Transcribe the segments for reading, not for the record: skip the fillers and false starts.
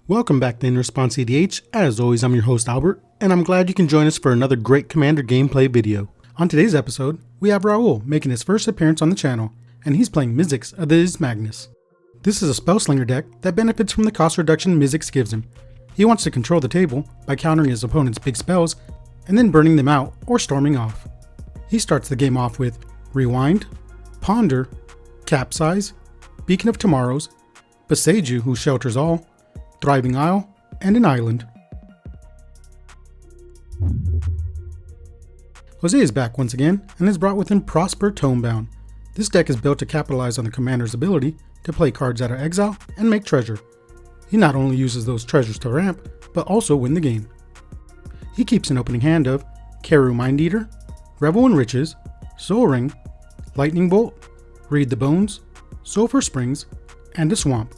Welcome back to In Response EDH. As always, I'm your host Albert, and I'm glad you can join us for another great Commander gameplay video. On today's episode, we have Raul making his first appearance on the channel, and he's playing Mizzix of the Is Magnus. This is a spellslinger deck that benefits from the cost reduction Mizzix gives him. He wants to control the table by countering his opponent's big spells, and then burning them out or storming off. He starts the game off with Rewind, Ponder, Capsize, Beacon of Tomorrows, ᴍᴜᴜ who shelters all, Thriving Isle, and an island. Jose is back once again and has brought with him Prosper Tomebound. This deck is built to capitalize on the commander's ability to play cards out of exile and make treasure. He not only uses those treasures to ramp, but also win the game. He keeps an opening hand of Keru Mindeater, Revel in Riches, Soul Ring, Lightning Bolt, Read the Bones, Sulphur Springs, and a Swamp.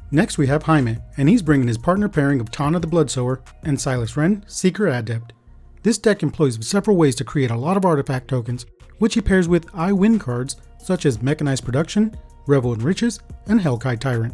Next we have ᴍᴜ, and he's bringing his partner pairing of Tana the Bloodsower and Silas Wren, Seeker Adept. This deck employs several ways to create a lot of artifact tokens, which he pairs with I Win cards such as Mechanized Production, Revel in Riches, and Hellkite Tyrant.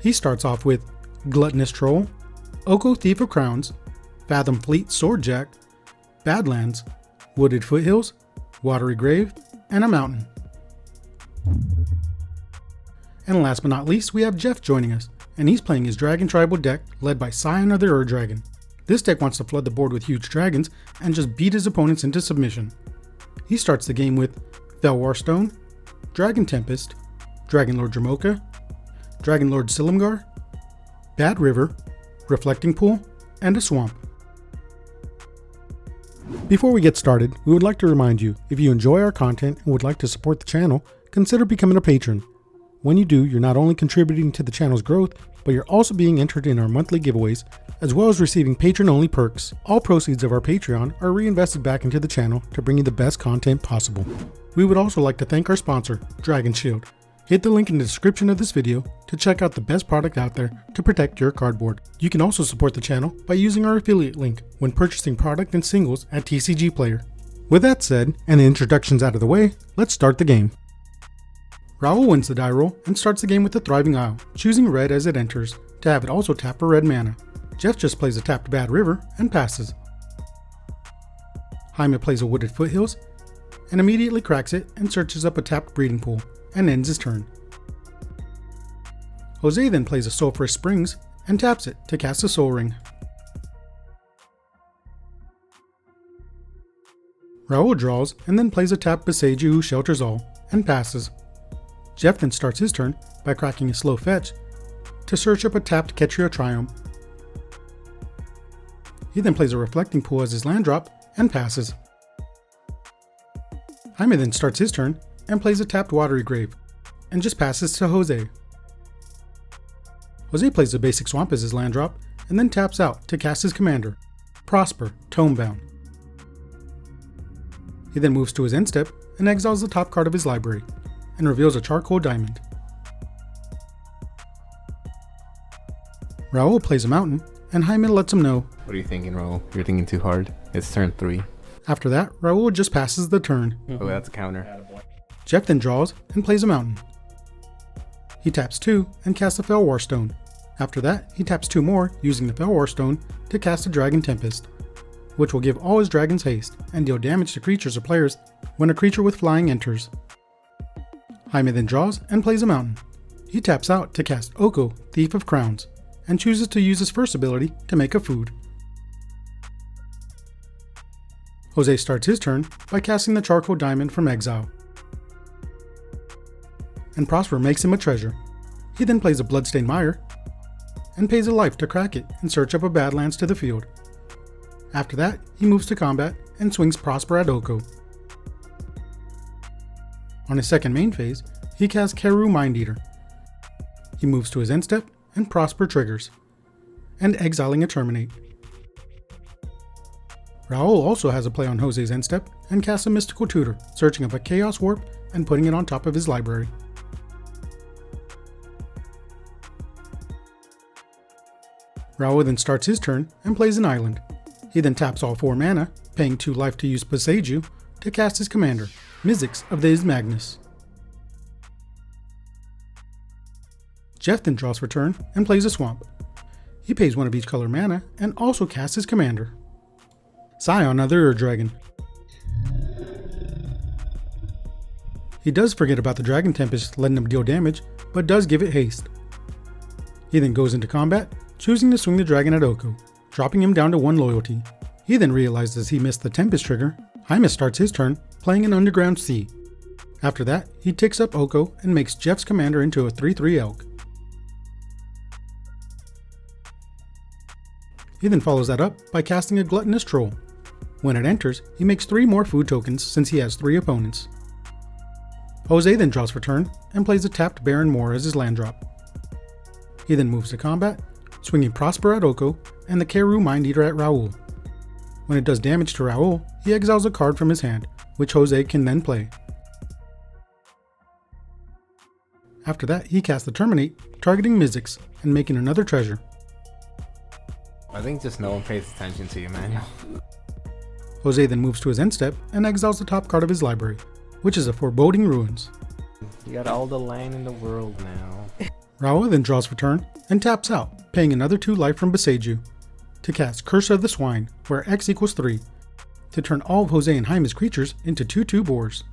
He starts off with Gluttonous Troll, Oko Thief of Crowns, Fathom Fleet Swordjack, Badlands, Wooded Foothills, Watery Grave, and a Mountain. And last but not least, we have Jeff joining us, and he's playing his Dragon Tribal deck led by Scion of the Ur-Dragon. This deck wants to flood the board with huge dragons and just beat his opponents into submission. He starts the game with Felwarstone, Dragon Tempest, Dragon Lord Jamoka, Dragon Lord Silumgar, Bad River, Reflecting Pool, and a Swamp. Before we get started, we would like to remind you, if you enjoy our content and would like to support the channel, consider becoming a patron. When you do, you're not only contributing to the channel's growth, but you're also being entered in our monthly giveaways, as well as receiving patron-only perks. All proceeds of our Patreon are reinvested back into the channel to bring you the best content possible. We would also like to thank our sponsor, Dragon Shield. Hit the link in the description of this video to check out the best product out there to protect your cardboard. You can also support the channel by using our affiliate link when purchasing product and singles at TCG Player. With that said, and the introductions out of the way, let's start the game. Raul wins the die roll and starts the game with the Thriving Isle, choosing red as it enters, to have it also tap for red mana. Jeff just plays a tapped Bad River and passes. ᴍᴜ plays a Wooded Foothills, and immediately cracks it and searches up a tapped Breeding Pool, and ends his turn. Jose then plays a Sulphur Springs and taps it to cast a Soul Ring. Raul draws and then plays a tapped ᴍᴜᴜ who shelters all, and passes. Jeff then starts his turn by cracking a Slow Fetch to search up a tapped Ketria Triome. He then plays a Reflecting Pool as his land drop and passes. ᴍᴜ then starts his turn and plays a tapped Watery Grave and just passes to Jose. Jose plays a basic Swamp as his land drop and then taps out to cast his commander, Prosper Tomebound. He then moves to his end step and exiles the top card of his library, and reveals a Charcoal Diamond. Raul plays a Mountain, and ᴍᴜ lets him know. What are you thinking, Raul? You're thinking too hard. It's turn 3. After that, Raul just passes the turn. Oh, that's a counter. Jeff then draws and plays a Mountain. He taps 2 and casts a Felwarstone. After that, he taps 2 more using the Felwarstone to cast a Dragon Tempest, which will give all his dragons haste and deal damage to creatures or players when a creature with flying enters. ᴍᴜ then draws and plays a Mountain. He taps out to cast Oko, Thief of Crowns, and chooses to use his first ability to make a food. Jose starts his turn by casting the Charcoal Diamond from exile. And Prosper makes him a treasure. He then plays a Bloodstained Mire and pays a life to crack it in search of a Badlands to the field. After that, he moves to combat and swings Prosper at Oko. On his second main phase, he casts Keru Mindeater. He moves to his end step and Prosper triggers, and exiling a Terminate. Raoul also has a play on Jose's end step and casts a Mystical Tutor, searching up a Chaos Warp and putting it on top of his library. Raoul then starts his turn and plays an island. He then taps all 4 mana, paying 2 life to use ᴍᴜᴜᴜ, to cast his commander, Mizzix of the Ismagnus. Jeff then draws for turn and plays a swamp. He pays 1 of each color mana and also casts his commander, Scion of the Ur-Dragon. He does forget about the Dragon Tempest letting him deal damage, but does give it haste. He then goes into combat, choosing to swing the dragon at Oko, dropping him down to 1 loyalty. He then realizes he missed the Tempest trigger. ᴑɪᴱ starts his turn, playing an Underground Sea. After that, he ticks up Oko and makes Jeff's commander into a 3/3 elk. He then follows that up by casting a Gluttonous Troll. When it enters, he makes 3 more food tokens since he has 3 opponents. Jose then draws for turn and plays a tapped Baron Moor as his land drop. He then moves to combat, swinging Prosper at Oko and the Keru Mind Eater at Raoul. When it does damage to Raoul, he exiles a card from his hand, which Jose can then play. After that, he casts the Terminate, targeting Mizzix and making another treasure. I think just no one pays attention to you, man. Jose then moves to his end step and exiles the top card of his library, which is a Foreboding Ruins. You got all the land in the world now. Raoul then draws for turn and taps out, paying another 2 life from ᴍᴜᴜ, to cast Curse of the Swine, where X equals 3, to turn all of Jose and ᴑɪᴱ's creatures into 2/2 boars.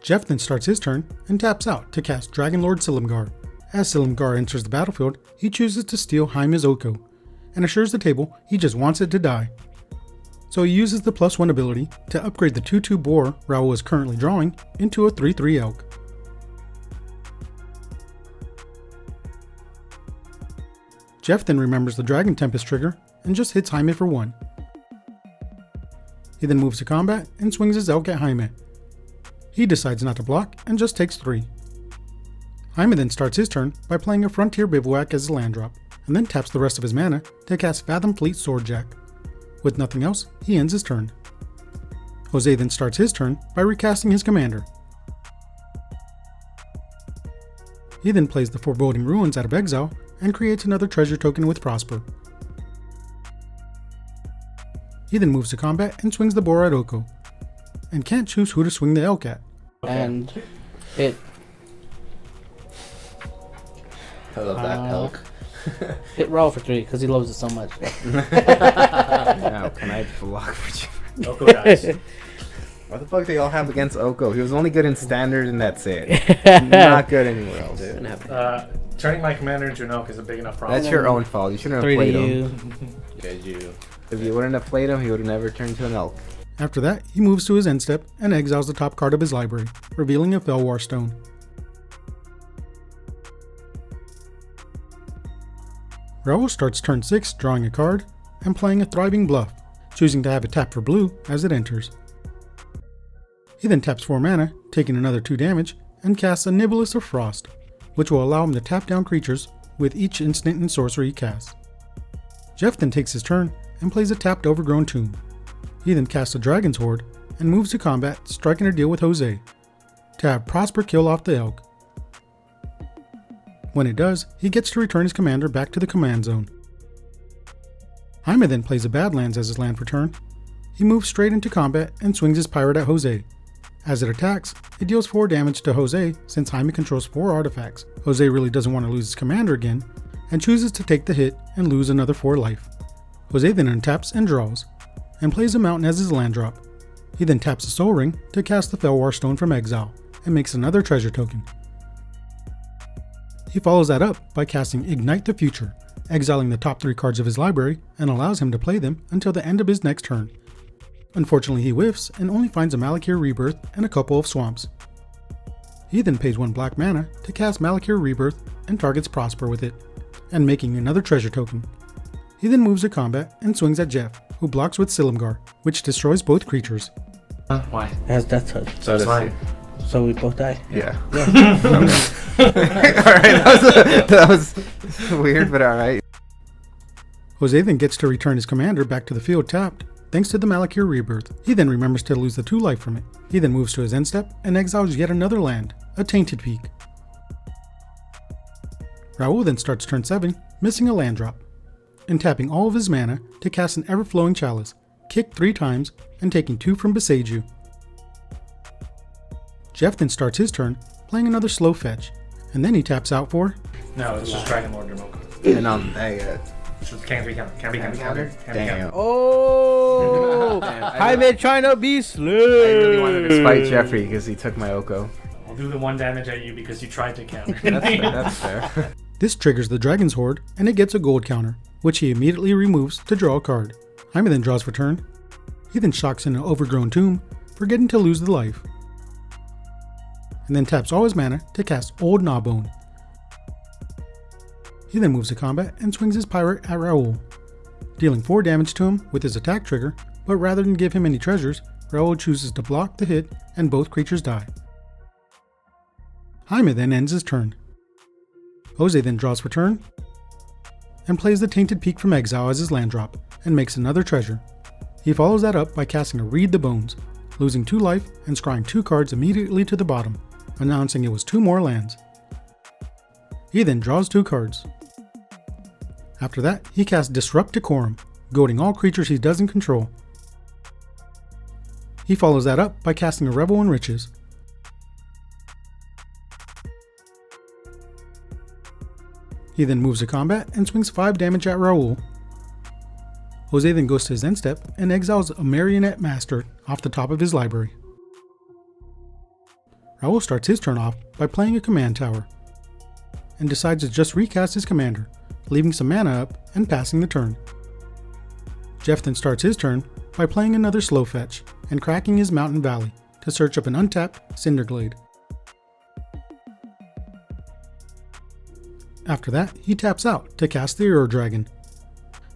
Jeff then starts his turn and taps out to cast Dragonlord Silumgar. As Silumgar enters the battlefield, he chooses to steal ᴑɪᴱ's Oko, and assures the table he just wants it to die. So he uses the +1 ability to upgrade the 2/2 boar Raoul is currently drawing into a 3/3 elk. Jeff then remembers the Dragon Tempest trigger and just hits ᴑɪᴱ for 1. He then moves to combat and swings his elk at ᴑɪᴱ. He decides not to block and just takes 3. ᴑɪᴱ then starts his turn by playing a Frontier Bivouac as his land drop, and then taps the rest of his mana to cast Fathom Fleet Swordjack. With nothing else, he ends his turn. Jose then starts his turn by recasting his commander. He then plays the Foreboding Ruins out of exile and creates another treasure token with Prosper. He then moves to combat and swings the boar at Oko, and can't choose who to swing the elk at. And it I love that elk. hit Raoul for 3 because he loves it so much. Now, can I block for you? Oko dies. What the fuck do y'all have against Oko? He was only good in standard and that's it. Not good anywhere else. Turning my commander into an elk is a big enough problem. That's your own fault. You shouldn't have 3 played to him. you. If you wouldn't have played him, he would have never turned into an elk. After that, he moves to his end step and exiles the top card of his library, revealing a Felwar Stone. Raoul starts turn 6 drawing a card and playing a Thriving Bluff, choosing to have it tap for blue as it enters. He then taps 4 mana, taking another 2 damage, and casts a Nibulus of Frost, which will allow him to tap down creatures with each instant and sorcery he casts. Jeff then takes his turn and plays a tapped Overgrown Tomb. He then casts a Dragon's Horde and moves to combat, striking a deal with Jose, to have Prosper kill off the elk. When it does, he gets to return his commander back to the command zone. ᴑɪᴱ then plays a Badlands as his land for turn. He moves straight into combat and swings his pirate at Jose. As it attacks, it deals 4 damage to Jose since ᴑɪᴱ controls 4 artifacts. Jose really doesn't want to lose his commander again, and chooses to take the hit and lose another 4 life. Jose then untaps and draws, and plays a mountain as his land drop. He then taps a Soul Ring to cast the Felwar Stone from exile, and makes another treasure token. He follows that up by casting Ignite the Future, exiling the top 3 cards of his library, and allows him to play them until the end of his next turn. Unfortunately, he whiffs and only finds a Malakir Rebirth and a couple of swamps. He then pays 1 black mana to cast Malakir Rebirth and targets Prosper with it, and making another treasure token. He then moves to combat and swings at Jeff, who blocks with Silumgar, which destroys both creatures. Why? It has Death Touch. So It's fine. So we both die. Yeah. Alright, that was weird, but alright. Jose then gets to return his commander back to the field tapped, thanks to the Malakir rebirth. He then remembers to lose the 2 life from it. He then moves to his end step and exiles yet another land, a Tainted Peak. Raoul then starts turn 7, missing a land drop, and tapping all of his mana to cast an Ever-Flowing Chalice, kick 3 times, and taking 2 from ᴍᴜᴜ. Jeff then starts his turn, playing another slow fetch, and then he taps out for... No, it's just Dragon Lord Remote. And on that, Can't be countered. Can't be countered. damn. Oh! Jaime trying to be slick. I really wanted to spite Jeffrey because he took my Oko. I'll do the 1 damage at you because you tried to counter. That's fair. This triggers the Dragon's Horde, and it gets a gold counter, which he immediately removes to draw a card. Jaime then draws for turn. He then shocks in an Overgrown Tomb, forgetting to lose the life, and then taps all his mana to cast Old Gnawbone. He then moves to combat and swings his pirate at Raoul, dealing 4 damage to him with his attack trigger, but rather than give him any treasures, Raoul chooses to block the hit and both creatures die. Jaime then ends his turn. Jose then draws for turn, and plays the Tainted Peak from exile as his land drop, and makes another treasure. He follows that up by casting a Read the Bones, losing 2 life and scrying 2 cards immediately to the bottom, announcing it was 2 more lands. He then draws 2 cards. After that, he casts Disrupt Decorum, goading all creatures he doesn't control. He follows that up by casting a Revel in Riches. He then moves to combat and swings 5 damage at Raoul. Jose then goes to his end step and exiles a Marionette Master off the top of his library. Raoul starts his turn off by playing a command tower, and decides to just recast his commander, leaving some mana up and passing the turn. Jeff then starts his turn by playing another slow fetch and cracking his Mountain Valley to search up an untapped Cinderglade. After that, he taps out to cast the Ur Dragon.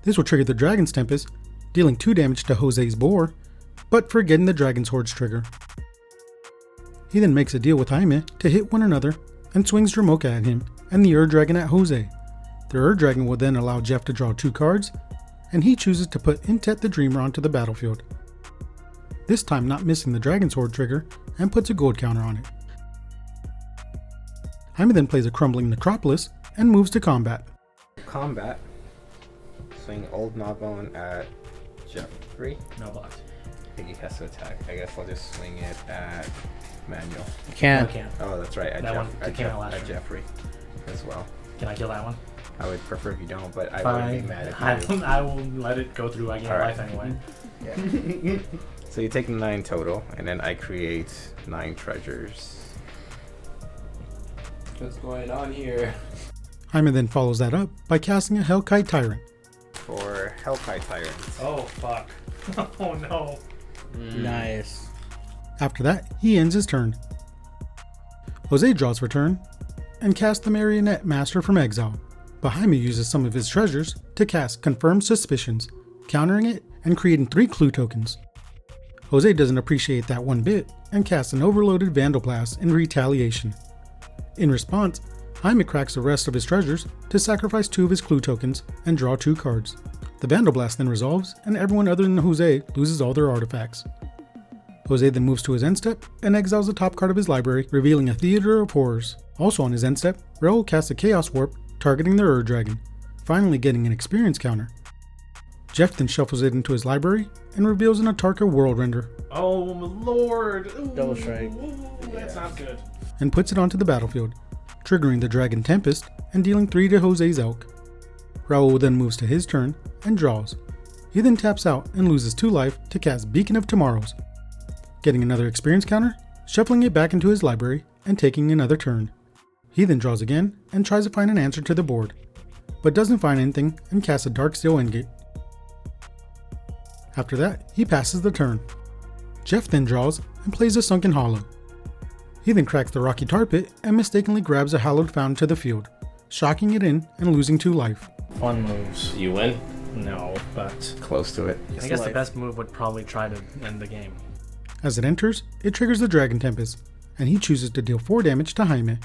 This will trigger the Dragon's Tempest, dealing 2 damage to Jose's Boar, but forgetting the Dragon's Horde's trigger. He then makes a deal with Jaime to hit one another and swings Dromoka at him and the Ur Dragon at Jose. The Ur Dragon will then allow Jeff to draw 2 cards, and he chooses to put Intet the Dreamer onto the battlefield, this time not missing the Dragon's Horde trigger, and puts a gold counter on it. Jaime then plays a Crumbling Necropolis and moves to combat. Combat. Swing Old Gnawbone at Jeffrey. No blocks. I think he has to attack. I guess I'll just swing it at Manuel. You can't. I can't. Oh, that's right. That one, you can't last at turn. Jeffrey as well. Can I kill that one? I would prefer if you don't, but I wouldn't be mad if you do. I will let it go through. I gain Alright. life anyway. Yeah. So you take 9 total, and then I create 9 treasures. What's going on here? Jaime then follows that up by casting a Hellkite Tyrant. For Hellkite Tyrants. Oh fuck! Oh no! Nice. After that, he ends his turn. Jose draws for turn, and casts the Marionette Master from exile, but Jaime uses some of his treasures to cast Confirmed Suspicions, countering it and creating 3 clue tokens. Jose doesn't appreciate that one bit, and casts an Overloaded Vandal Blast in retaliation. In response, Jaime cracks the rest of his treasures to sacrifice 2 of his clue tokens and draw 2 cards. The Vandal Blast then resolves, and everyone other than Jose loses all their artifacts. Jose then moves to his end step and exiles the top card of his library, revealing a Theater of Horrors. Also on his end step, Raoul casts a Chaos Warp, targeting the Ur Dragon, finally getting an experience counter. Jeff then shuffles it into his library and reveals an Atarka World Render, Oh lord! Ooh, Double strike. Ooh, that's not good. and puts it onto the battlefield, triggering the Dragon Tempest and dealing 3 to Jose's Elk. Raoul then moves to his turn and draws. He then taps out and loses 2 life to cast Beacon of Tomorrows, getting another experience counter, shuffling it back into his library, and taking another turn. He then draws again and tries to find an answer to the board, but doesn't find anything and casts a Darksteel Endgate. After that, he passes the turn. Jeff then draws and plays a Sunken Hollow. He then cracks the Rocky Tar Pit and mistakenly grabs a Hallowed Fountain to the field, shocking it in and losing 2 life. Fun moves. You win? No, but Close to it. I guess the best move would probably try to end the game. As it enters, it triggers the Dragon Tempest, and he chooses to deal 4 damage to Jaime.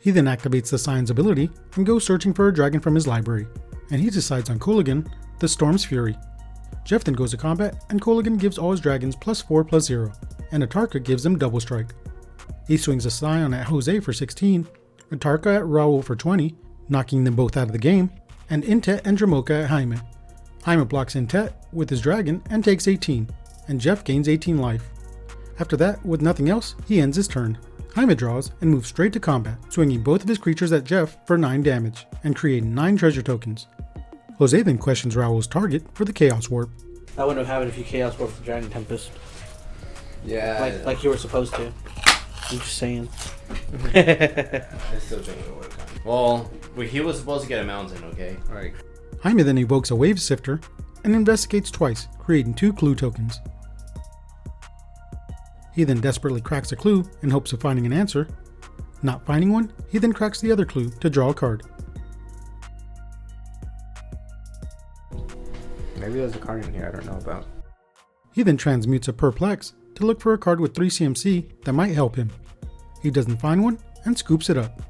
He then activates the Scion's ability and goes searching for a dragon from his library, and he decides on Kolaghan, the Storm's Fury. Jeff then goes to combat, and Kolaghan gives all his dragons +4/+0, and Atarka gives them double strike. He swings a Scion at Jose for 16, Atarka at Raul for 20, knocking them both out of the game, and Intet and Dromoka at ᴘᴏ. ᴘᴏ blocks Intet with his dragon and takes 18, and Jeff gains 18 life. After that, with nothing else, he ends his turn. ᴘᴏ draws and moves straight to combat, swinging both of his creatures at Jeff for 9 damage, and creating 9 treasure tokens. Jose then questions Raul's target for the Chaos Warp. I wouldn't have had it if you Chaos Warped the Dragon Tempest. Yeah. Like you were supposed to. I'm just saying. I still think it'll work on. Well, he was supposed to get a mountain, okay? Right. ᴘᴏ then evokes a Wave Sifter and investigates twice, creating 2 clue tokens. He then desperately cracks a clue in hopes of finding an answer. Not finding one, he then cracks the other clue to draw a card. Maybe there's a card in here I don't know about. He then transmutes a Perplex to look for a card with 3 CMC that might help him. He doesn't find one and scoops it up.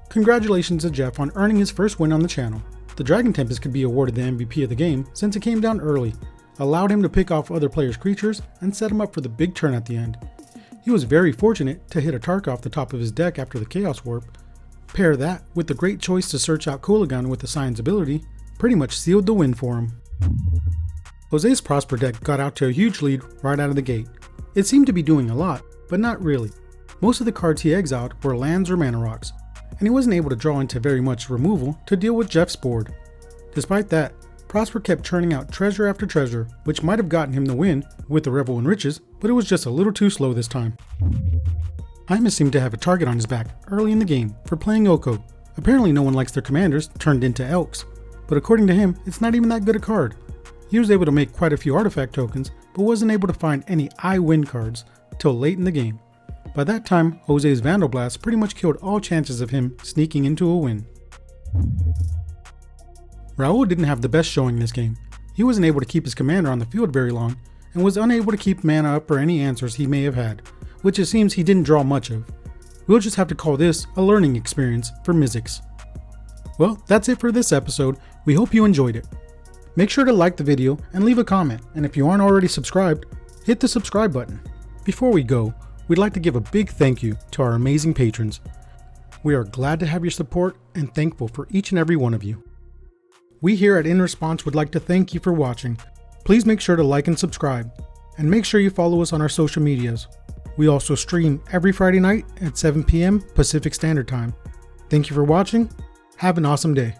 Congratulations to Jeff on earning his first win on the channel. The Dragon Tempest could be awarded the MVP of the game since it came down early, allowed him to pick off other players' creatures, and set him up for the big turn at the end. He was very fortunate to hit Atarka off the top of his deck after the Chaos Warp. Pair that with the great choice to search out Kolaghan with the Sion's ability, pretty much sealed the win for him. Jose's Prosper deck got out to a huge lead right out of the gate. It seemed to be doing a lot, but not really. Most of the cards he exiled were lands or mana rocks, and he wasn't able to draw into very much removal to deal with Jeff's board. Despite that, Prosper kept churning out treasure after treasure, which might have gotten him the win with the Revel in Riches, but it was just a little too slow this time. ᴘᴏ seemed to have a target on his back early in the game for playing Oko. Apparently no one likes their commanders turned into elks, but according to him, it's not even that good a card. He was able to make quite a few artifact tokens, but wasn't able to find any I win cards till late in the game. By that time, Jose's Vandal Blast pretty much killed all chances of him sneaking into a win. Raul didn't have the best showing this game. He wasn't able to keep his commander on the field very long, and was unable to keep mana up or any answers he may have had, which it seems he didn't draw much of. We'll just have to call this a learning experience for Mizzix. Well, that's it for this episode. We hope you enjoyed it. Make sure to like the video and leave a comment, and if you aren't already subscribed, hit the subscribe button. Before we go, we'd like to give a big thank you to our amazing patrons. We are glad to have your support and thankful for each and every one of you. We here at In Response would like to thank you for watching. Please make sure to like and subscribe, and make sure you follow us on our social medias. We also stream every Friday night at 7 p.m. Pacific Standard Time. Thank you for watching. Have an awesome day.